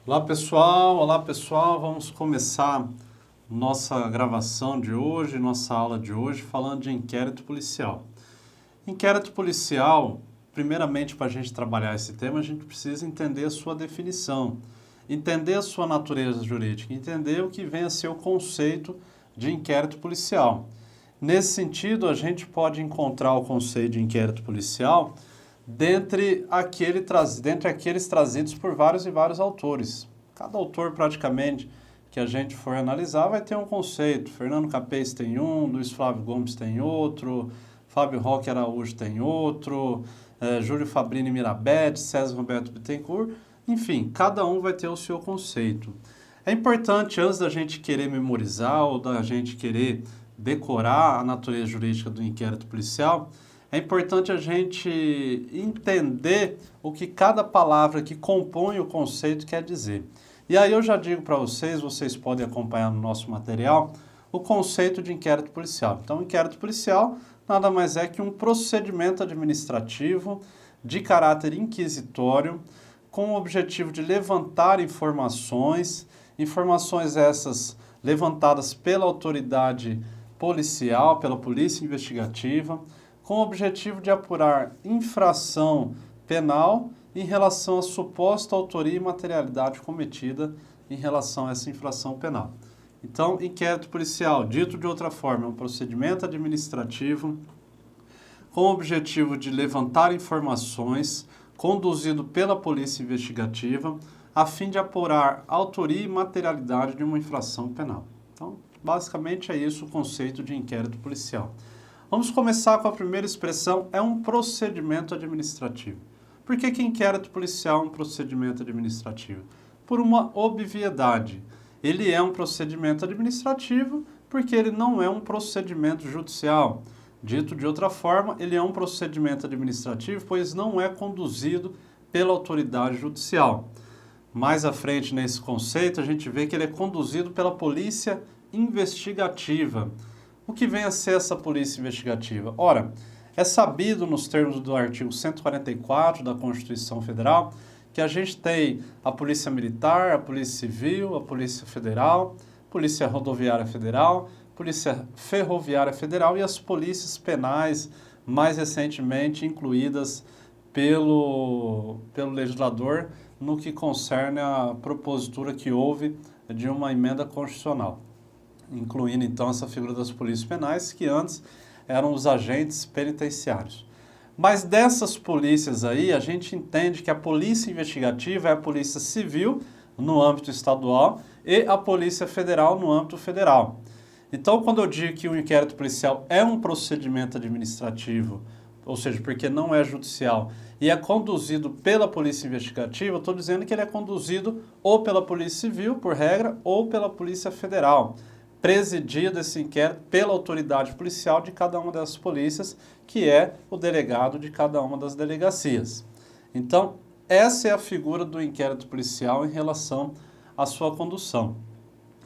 Olá pessoal, vamos começar nossa gravação de hoje, nossa aula de hoje, falando de inquérito policial. Inquérito policial, primeiramente para a gente trabalhar esse tema, a gente precisa entender a sua definição, entender a sua natureza jurídica, entender o que vem a ser o conceito de inquérito policial. Nesse sentido, a gente pode encontrar o conceito de inquérito policial dentre aqueles trazidos por vários e vários autores. Cada autor, praticamente, que a gente for analisar, vai ter um conceito. Fernando Capês tem um, Luiz Flávio Gomes tem outro, Fábio Roque Araújo tem outro, Júlio Fabrini Mirabete, César Roberto Bittencourt, enfim, cada um vai ter o seu conceito. É importante, antes da gente querer memorizar ou da gente querer decorar a natureza jurídica do inquérito policial, é importante a gente entender o que cada palavra que compõe o conceito quer dizer. E aí eu já digo para vocês podem acompanhar no nosso material, o conceito de inquérito policial. Então, inquérito policial nada mais é que um procedimento administrativo de caráter inquisitório, com o objetivo de levantar informações essas levantadas pela autoridade policial, pela polícia investigativa, com o objetivo de apurar infração penal em relação à suposta autoria e materialidade cometida em relação a essa infração penal. Então, inquérito policial, dito de outra forma, é um procedimento administrativo com o objetivo de levantar informações conduzido pela polícia investigativa a fim de apurar autoria e materialidade de uma infração penal. Então, basicamente é isso o conceito de inquérito policial. Vamos começar com a primeira expressão, é um procedimento administrativo. Por que inquérito policial é um procedimento administrativo? Por uma obviedade. Ele é um procedimento administrativo porque ele não é um procedimento judicial. Dito de outra forma, ele é um procedimento administrativo, pois não é conduzido pela autoridade judicial. Mais à frente nesse conceito, a gente vê que ele é conduzido pela polícia investigativa. O que vem a ser essa polícia investigativa? Ora, é sabido nos termos do artigo 144 da Constituição Federal que a gente tem a Polícia Militar, a Polícia Civil, a Polícia Federal, Polícia Rodoviária Federal, Polícia Ferroviária Federal e as polícias penais, mais recentemente incluídas pelo legislador no que concerne a propositura que houve de uma emenda constitucional, incluindo então essa figura das polícias penais, que antes eram os agentes penitenciários. Mas dessas polícias aí, a gente entende que a polícia investigativa é a polícia civil no âmbito estadual e a polícia federal no âmbito federal. Então, quando eu digo que o inquérito policial é um procedimento administrativo, ou seja, porque não é judicial, e é conduzido pela polícia investigativa, eu estou dizendo que ele é conduzido ou pela polícia civil, por regra, ou pela polícia federal, presidido esse inquérito pela autoridade policial de cada uma dessas polícias, que é o delegado de cada uma das delegacias. Então, essa é a figura do inquérito policial em relação à sua condução.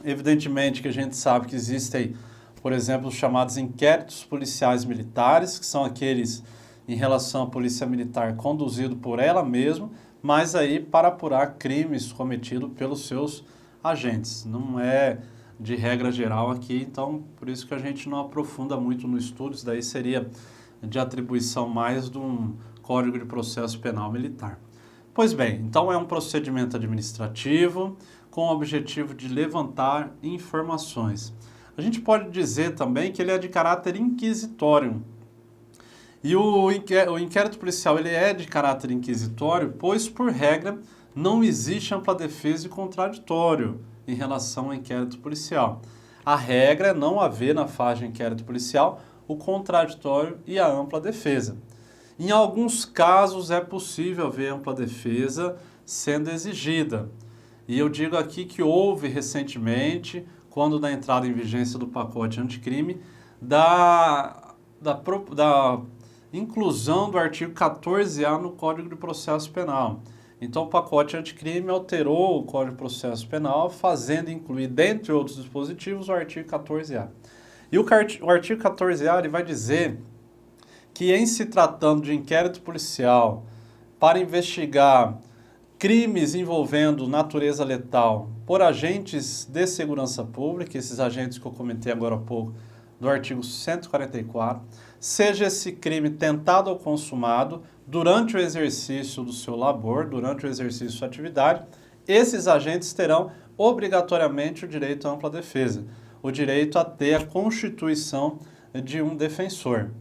Evidentemente que a gente sabe que existem, por exemplo, os chamados inquéritos policiais militares, que são aqueles em relação à polícia militar conduzido por ela mesma, mas aí para apurar crimes cometidos pelos seus agentes. Não é de regra geral aqui, então por isso que a gente não aprofunda muito no estudo, isso daí seria de atribuição mais de um Código de Processo Penal Militar. Pois bem, então é um procedimento administrativo com o objetivo de levantar informações. A gente pode dizer também que ele é de caráter inquisitório. E o inquérito policial ele é de caráter inquisitório, pois por regra não existe ampla defesa e contraditório em relação ao inquérito policial. A regra é não haver na fase de inquérito policial o contraditório e a ampla defesa. Em alguns casos é possível haver ampla defesa sendo exigida. E eu digo aqui que houve recentemente, quando da entrada em vigência do pacote anticrime, da inclusão do artigo 14A no Código de Processo Penal. Então, o pacote anticrime alterou o Código de Processo Penal, fazendo incluir, dentre outros dispositivos, o artigo 14A. E o artigo 14A ele vai dizer que, em se tratando de inquérito policial para investigar crimes envolvendo natureza letal por agentes de segurança pública, esses agentes que eu comentei agora há pouco, do artigo 144, seja esse crime tentado ou consumado durante o exercício do seu labor, durante o exercício de sua atividade, esses agentes terão obrigatoriamente o direito à ampla defesa, o direito a ter a constituição de um defensor.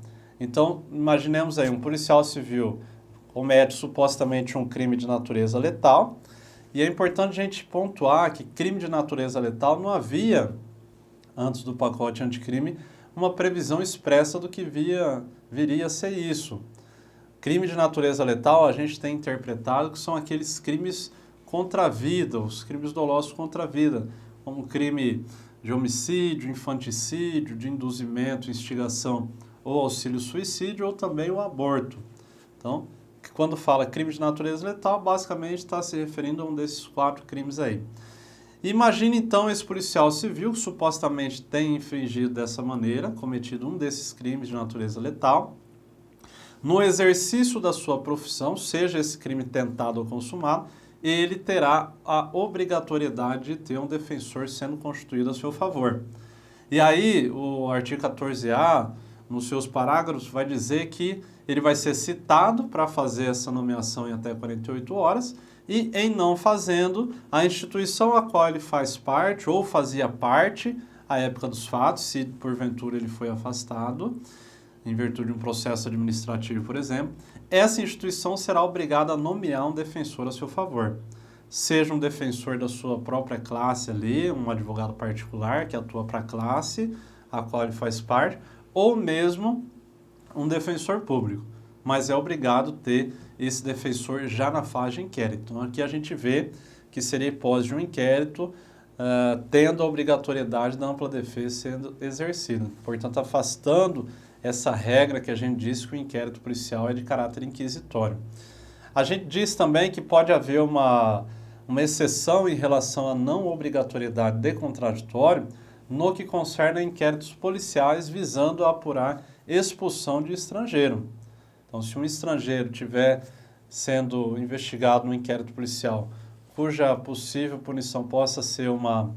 Então, imaginemos aí um policial civil comete supostamente um crime de natureza letal, e é importante a gente pontuar que crime de natureza letal não havia, antes do pacote anticrime, uma previsão expressa do que viria a ser isso. Crime de natureza letal a gente tem interpretado que são aqueles crimes contra a vida, os crimes dolosos contra a vida, como crime de homicídio, infanticídio, de induzimento, instigação ou auxílio suicídio, ou também o aborto. Então, quando fala crime de natureza letal, basicamente está se referindo a um desses 4 crimes aí. Imagine então esse policial civil que supostamente tem infringido dessa maneira, cometido um desses crimes de natureza letal, no exercício da sua profissão, seja esse crime tentado ou consumado, ele terá a obrigatoriedade de ter um defensor sendo constituído a seu favor. E aí, o artigo 14A, nos seus parágrafos, vai dizer que ele vai ser citado para fazer essa nomeação em até 48 horas e, em não fazendo, a instituição a qual ele faz parte ou fazia parte à época dos fatos, se porventura ele foi afastado, em virtude de um processo administrativo, por exemplo, essa instituição será obrigada a nomear um defensor a seu favor. Seja um defensor da sua própria classe ali, um advogado particular que atua para a classe a qual ele faz parte, ou mesmo um defensor público. Mas é obrigado ter esse defensor já na fase de inquérito. Então aqui a gente vê que seria hipótese de um inquérito tendo a obrigatoriedade da ampla defesa sendo exercida. Portanto, afastando essa regra que a gente disse que o inquérito policial é de caráter inquisitório. A gente diz também que pode haver uma exceção em relação à não obrigatoriedade de contraditório no que concerne a inquéritos policiais visando a apurar expulsão de estrangeiro. Então, se um estrangeiro estiver sendo investigado no inquérito policial, cuja possível punição possa ser uma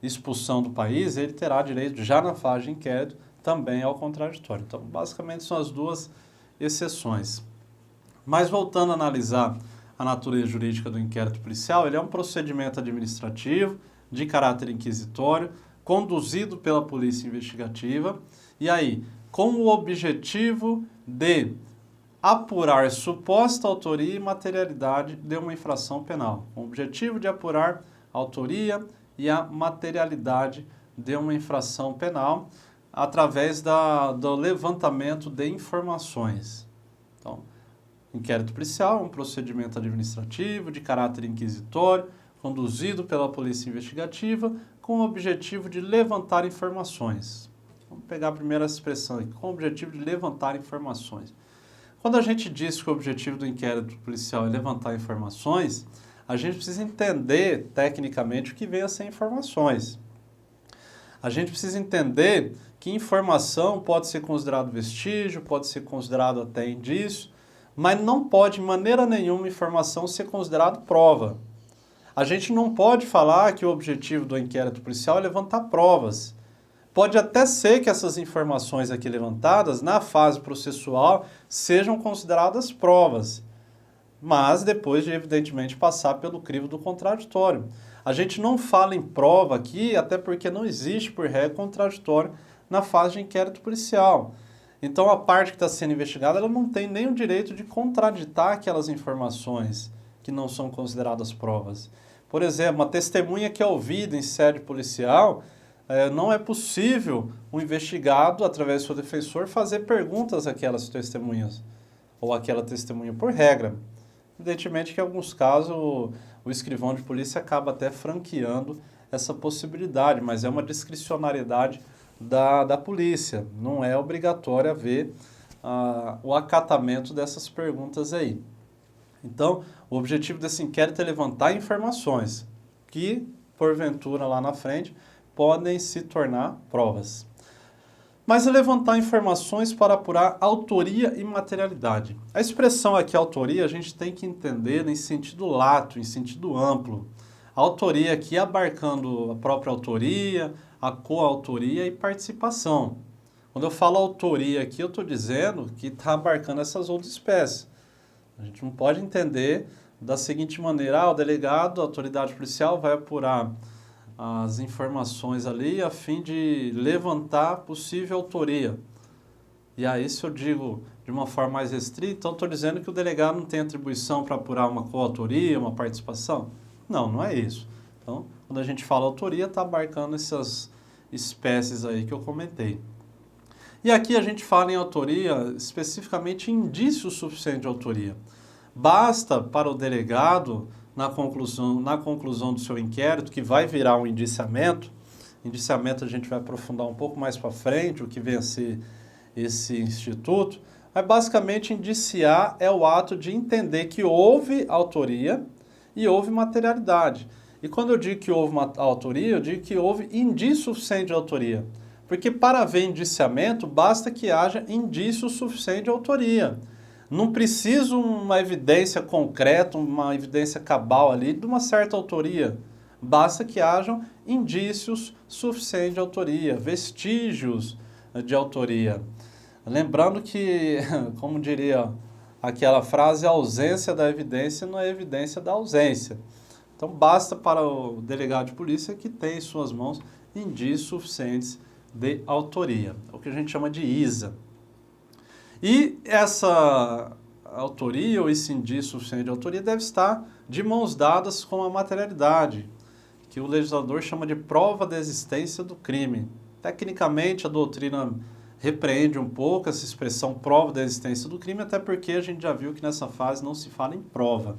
expulsão do país, ele terá direito, já na fase de inquérito, também ao contraditório. Então, basicamente, são as 2 exceções. Mas, voltando a analisar a natureza jurídica do inquérito policial, ele é um procedimento administrativo de caráter inquisitório, conduzido pela polícia investigativa, e aí, com o objetivo de apurar suposta autoria e materialidade de uma infração penal. Com o objetivo de apurar a autoria e a materialidade de uma infração penal, através do levantamento de informações. Então, inquérito policial é um procedimento administrativo de caráter inquisitório, conduzido pela polícia investigativa, com o objetivo de levantar informações. Vamos pegar a primeira expressão aqui, com o objetivo de levantar informações. Quando a gente diz que o objetivo do inquérito policial é levantar informações, a gente precisa entender, tecnicamente, o que vem a ser informações. A gente precisa entender que informação pode ser considerado vestígio, pode ser considerado até indício, mas não pode, de maneira nenhuma, informação ser considerado prova. A gente não pode falar que o objetivo do inquérito policial é levantar provas. Pode até ser que essas informações aqui levantadas, na fase processual, sejam consideradas provas, mas depois de, evidentemente, passar pelo crivo do contraditório. A gente não fala em prova aqui, até porque não existe, por regra, contraditório na fase de inquérito policial. Então, a parte que está sendo investigada, ela não tem nem o direito de contraditar aquelas informações que não são consideradas provas. Por exemplo, uma testemunha que é ouvida em sede policial, não é possível o investigado, através do seu defensor, fazer perguntas àquelas testemunhas, ou àquela testemunha, por regra. Evidentemente que em alguns casos o escrivão de polícia acaba até franqueando essa possibilidade, mas é uma discricionariedade da polícia. Não é obrigatório haver o acatamento dessas perguntas aí. Então, o objetivo desse inquérito é levantar informações que, porventura, lá na frente, podem se tornar provas. mas é levantar informações para apurar autoria e materialidade. A expressão aqui, autoria, a gente tem que entender em sentido lato, em sentido amplo. A autoria aqui abarcando a própria autoria, a coautoria e participação. Quando eu falo autoria aqui, eu estou dizendo que está abarcando essas outras espécies. A gente não pode entender da seguinte maneira, o delegado, a autoridade policial vai apurar as informações ali a fim de levantar possível autoria. E aí, se eu digo de uma forma mais restrita, então estou dizendo que o delegado não tem atribuição para apurar uma coautoria, uma participação? Não, não é isso. Então, quando a gente fala autoria, está abarcando essas espécies aí que eu comentei. E aqui a gente fala em autoria, especificamente indício suficiente de autoria. Basta para o delegado, na conclusão do seu inquérito, que vai virar um indiciamento a gente vai aprofundar um pouco mais para frente, o que vem a ser esse instituto, mas basicamente indiciar é o ato de entender que houve autoria e houve materialidade. E quando eu digo que houve uma autoria, eu digo que houve indício suficiente de autoria. Porque para haver indiciamento, basta que haja indício suficiente de autoria. Não preciso uma evidência concreta, uma evidência cabal ali de uma certa autoria. Basta que hajam indícios suficientes de autoria, vestígios de autoria. Lembrando que, como diria aquela frase, a ausência da evidência não é evidência da ausência. Então basta para o delegado de polícia que tenha em suas mãos indícios suficientes de autoria, o que a gente chama de ISA. E essa autoria ou esse indício suficiente de autoria deve estar de mãos dadas com a materialidade, que o legislador chama de prova da existência do crime. Tecnicamente, a doutrina repreende um pouco essa expressão prova da existência do crime, até porque a gente já viu que nessa fase não se fala em prova,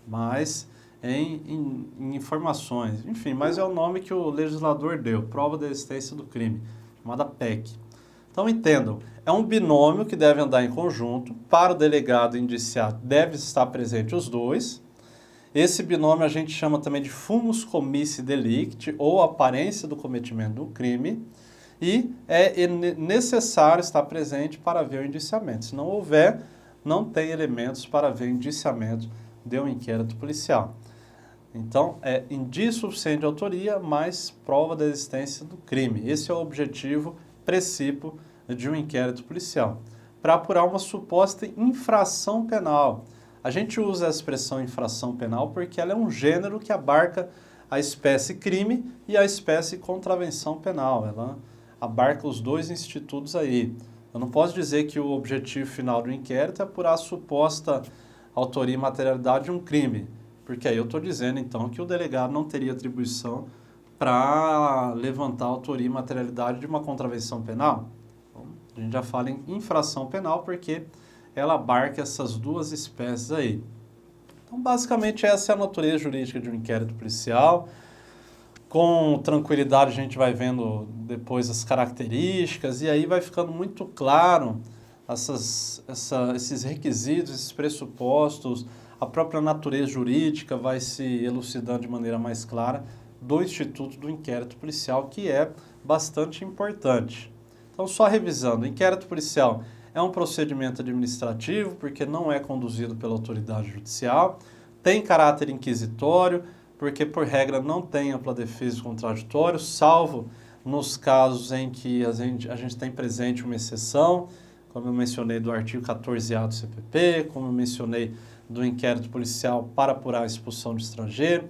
mas em informações. Enfim, mas é o nome que o legislador deu, prova da existência do crime, chamada PEC. Então entendam, é um binômio que deve andar em conjunto, para o delegado indiciado deve estar presente os dois. Esse binômio a gente chama também de fumus comissi delicti, ou aparência do cometimento do crime, e é necessário estar presente para ver o indiciamento. Se não houver, não tem elementos para ver o indiciamento de um inquérito policial. Então, é indício suficiente de autoria, mais prova da existência do crime. Esse é o objetivo precípio de um inquérito policial, para apurar uma suposta infração penal. A gente usa a expressão infração penal porque ela é um gênero que abarca a espécie crime e a espécie contravenção penal. Ela abarca os dois institutos aí. Eu não posso dizer que o objetivo final do inquérito é apurar a suposta autoria e materialidade de um crime, porque aí eu estou dizendo, então, que o delegado não teria atribuição para levantar a autoria e materialidade de uma contravenção penal. Então, a gente já fala em infração penal porque ela abarca essas duas espécies aí. Então, basicamente, essa é a natureza jurídica de um inquérito policial. Com tranquilidade, a gente vai vendo depois as características e aí vai ficando muito claro esses requisitos, esses pressupostos, a própria natureza jurídica vai se elucidando de maneira mais clara do Instituto do Inquérito Policial, que é bastante importante. Então, só revisando, o inquérito policial é um procedimento administrativo, porque não é conduzido pela autoridade judicial, tem caráter inquisitório, porque, por regra, não tem ampla defesa e contraditório, salvo nos casos em que a gente tem presente uma exceção, como eu mencionei do artigo 14A do CPP, como eu mencionei do inquérito policial para apurar a expulsão de estrangeiro.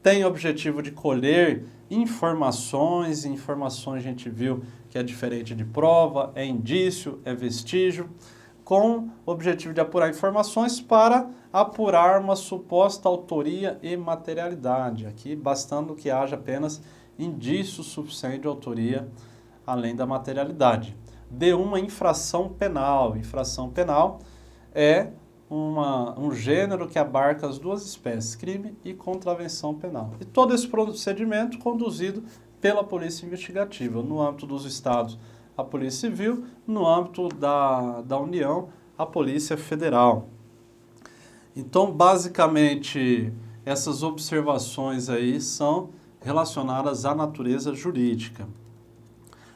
Tem o objetivo de colher informações, a gente viu que é diferente de prova, é indício, é vestígio, com o objetivo de apurar informações para apurar uma suposta autoria e materialidade. Aqui, bastando que haja apenas indício suficiente de autoria, além da materialidade. De uma infração penal. Infração penal é um gênero que abarca as duas espécies, crime e contravenção penal. E todo esse procedimento conduzido pela Polícia Investigativa, no âmbito dos estados, a Polícia Civil, no âmbito da União, a Polícia Federal. Então, basicamente, essas observações aí são relacionadas à natureza jurídica.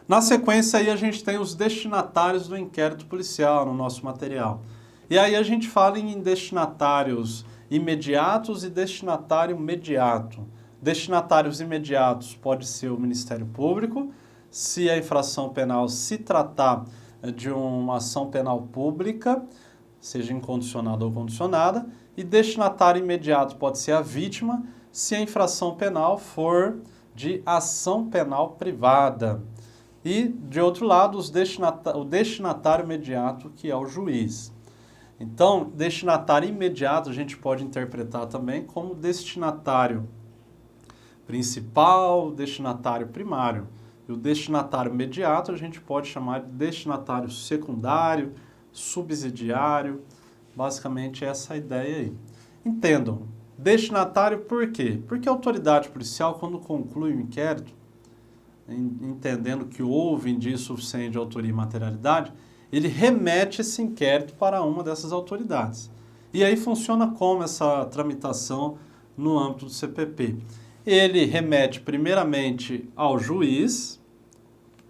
Na sequência aí a gente tem os destinatários do inquérito policial no nosso material. E aí a gente fala em destinatários imediatos e destinatário mediato. Destinatários imediatos pode ser o Ministério Público, se a infração penal se tratar de uma ação penal pública, seja incondicionada ou condicionada, e destinatário imediato pode ser a vítima, se a infração penal for de ação penal privada. E, de outro lado, o destinatário imediato, que é o juiz. Então, destinatário imediato a gente pode interpretar também como destinatário principal, destinatário primário. E o destinatário imediato a gente pode chamar de destinatário secundário, subsidiário. Basicamente, essa é a ideia aí. Entendam, destinatário por quê? Porque a autoridade policial, quando conclui o inquérito, entendendo que houve indício suficiente de autoria e materialidade, ele remete esse inquérito para uma dessas autoridades. E aí funciona como essa tramitação no âmbito do CPP? Ele remete primeiramente ao juiz,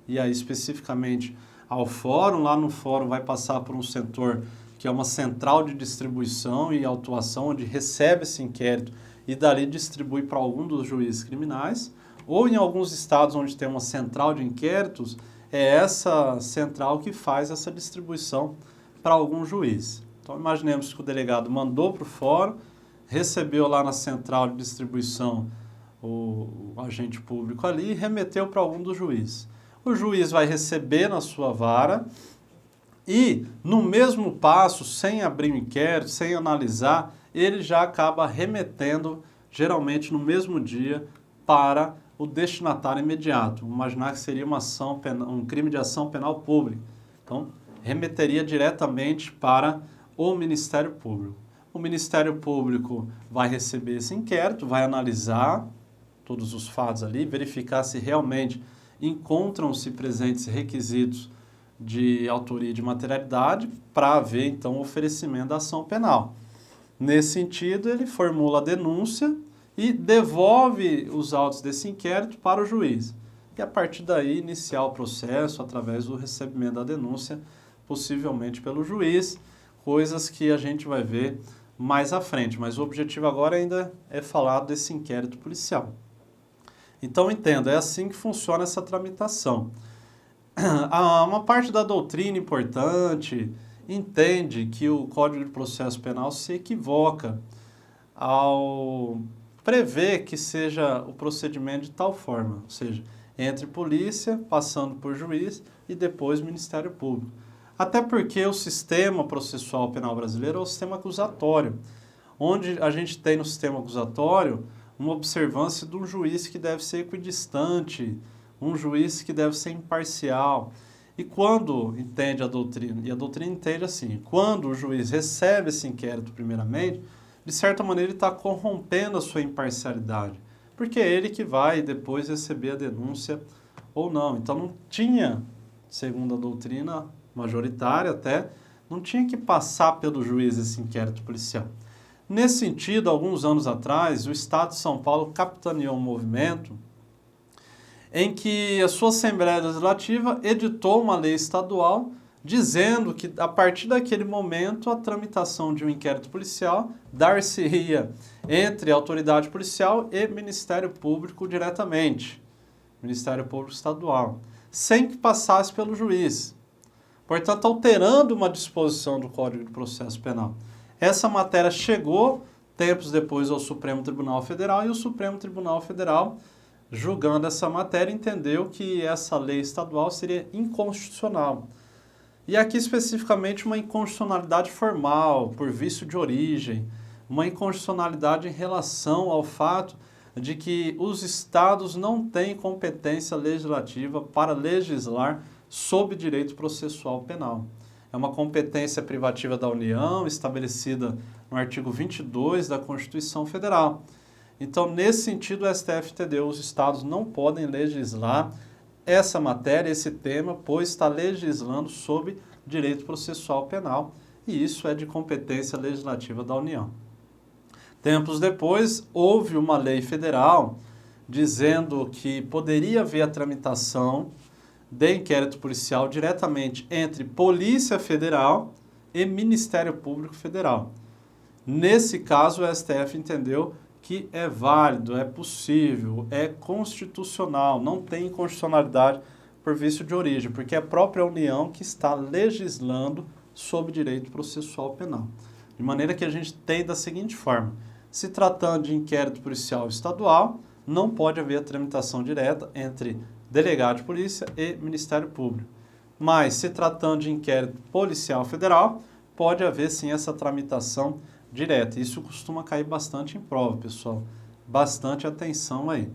e aí especificamente ao fórum. Lá no fórum vai passar por um setor que é uma central de distribuição e autuação, onde recebe esse inquérito e dali distribui para algum dos juízes criminais. Ou em alguns estados onde tem uma central de inquéritos, é essa central que faz essa distribuição para algum juiz. Então, imaginemos que o delegado mandou para o fórum, recebeu lá na central de distribuição o agente público ali e remeteu para algum dos juízes. O juiz vai receber na sua vara e, no mesmo passo, sem abrir o inquérito, sem analisar, ele já acaba remetendo, geralmente no mesmo dia, para o destinatário imediato. Vamos imaginar que seria um crime de ação penal pública. Então, remeteria diretamente para o Ministério Público. O Ministério Público vai receber esse inquérito, vai analisar todos os fatos ali, verificar se realmente encontram-se presentes requisitos de autoria e de materialidade para haver, então, o oferecimento da ação penal. Nesse sentido, ele formula a denúncia e devolve os autos desse inquérito para o juiz. E, a partir daí, iniciar o processo através do recebimento da denúncia, possivelmente pelo juiz, coisas que a gente vai ver mais à frente. Mas o objetivo agora ainda é falar desse inquérito policial. Então, entenda, é assim que funciona essa tramitação. Uma parte da doutrina importante entende que o Código de Processo Penal se equivoca ao prever que seja o procedimento de tal forma, ou seja, entre polícia, passando por juiz e depois Ministério Público. Até porque o sistema processual penal brasileiro é o sistema acusatório, onde a gente tem no sistema acusatório uma observância de um juiz que deve ser equidistante, um juiz que deve ser imparcial. E quando entende a doutrina, e a doutrina entende assim, quando o juiz recebe esse inquérito primeiramente, de certa maneira ele está corrompendo a sua imparcialidade, porque é ele que vai depois receber a denúncia ou não. Então não tinha, segundo a doutrina majoritária até, não tinha que passar pelo juiz esse inquérito policial. Nesse sentido, alguns anos atrás, o Estado de São Paulo capitaneou um movimento em que a sua Assembleia Legislativa editou uma lei estadual dizendo que, a partir daquele momento, a tramitação de um inquérito policial dar-se-ia entre a autoridade policial e Ministério Público diretamente, Ministério Público Estadual, sem que passasse pelo juiz. Portanto, alterando uma disposição do Código de Processo Penal. Essa matéria chegou, tempos depois, ao Supremo Tribunal Federal, e o Supremo Tribunal Federal, julgando essa matéria, entendeu que essa lei estadual seria inconstitucional. E aqui, especificamente, uma inconstitucionalidade formal, por vício de origem, uma inconstitucionalidade em relação ao fato de que os estados não têm competência legislativa para legislar sob direito processual penal. É uma competência privativa da União, estabelecida no artigo 22 da Constituição Federal. Então, nesse sentido, o STF entendeu, os estados não podem legislar essa matéria, esse tema, pois está legislando sob direito processual penal, e isso é de competência legislativa da União. Tempos depois, houve uma lei federal dizendo que poderia haver a tramitação de inquérito policial diretamente entre Polícia Federal e Ministério Público Federal. Nesse caso, o STF entendeu que é válido, é possível, é constitucional, não tem inconstitucionalidade por vício de origem, porque é a própria União que está legislando sobre direito processual penal. De maneira que a gente tem da seguinte forma: se tratando de inquérito policial estadual, não pode haver a tramitação direta entre delegado de polícia e Ministério Público. Mas, se tratando de inquérito policial federal, pode haver sim essa tramitação direta. Isso costuma cair bastante em prova, pessoal. Bastante atenção aí.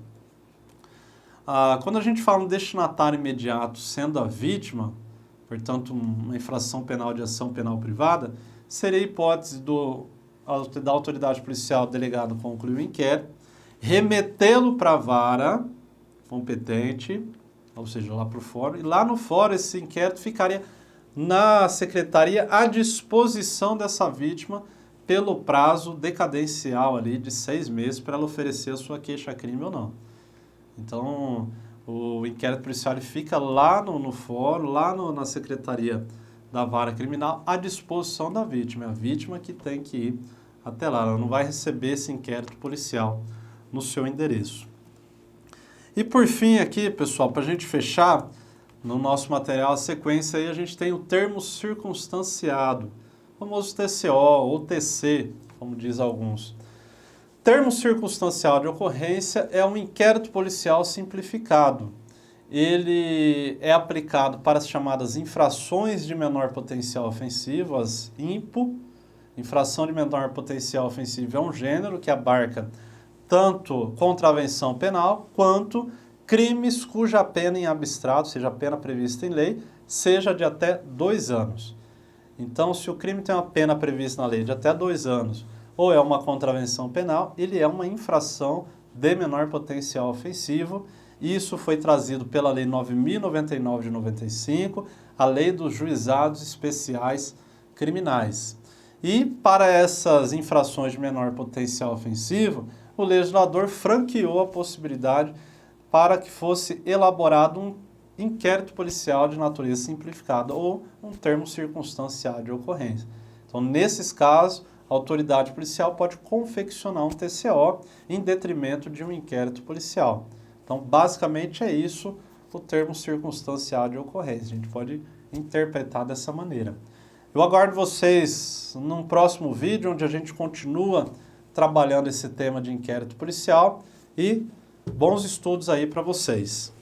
Quando a gente fala no destinatário imediato sendo a vítima, portanto, uma infração penal de ação penal privada, seria a hipótese da autoridade policial delegado concluir o inquérito, remetê-lo para a vara competente, ou seja, lá para o fórum, e lá no fórum esse inquérito ficaria na secretaria à disposição dessa vítima pelo prazo decadencial ali de 6 meses para ela oferecer a sua queixa-crime ou não. Então, o inquérito policial ele fica lá no fórum, lá na secretaria da vara criminal, à disposição da vítima. É a vítima que tem que ir até lá. Ela não vai receber esse inquérito policial no seu endereço. E por fim aqui, pessoal, para a gente fechar, no nosso material, a sequência aí, a gente tem o termo circunstanciado, o famoso TCO ou TC, como diz alguns. Termo circunstancial de ocorrência é um inquérito policial simplificado. Ele é aplicado para as chamadas infrações de menor potencial ofensivo, as IMPO. Infração de menor potencial ofensivo é um gênero que abarca tanto contravenção penal quanto crimes cuja pena em abstrato, ou seja, a pena prevista em lei, seja de até 2 anos. Então, se o crime tem uma pena prevista na lei de até 2 anos, ou é uma contravenção penal, ele é uma infração de menor potencial ofensivo. Isso foi trazido pela Lei 9.099 de 95, a Lei dos Juizados Especiais Criminais. E para essas infrações de menor potencial ofensivo, o legislador franqueou a possibilidade para que fosse elaborado um inquérito policial de natureza simplificada ou um termo circunstanciado de ocorrência. Então, nesses casos, a autoridade policial pode confeccionar um TCO em detrimento de um inquérito policial. Então, basicamente é isso o termo circunstanciado de ocorrência. A gente pode interpretar dessa maneira. Eu aguardo vocês num próximo vídeo, onde a gente continua trabalhando esse tema de inquérito policial e bons estudos aí para vocês.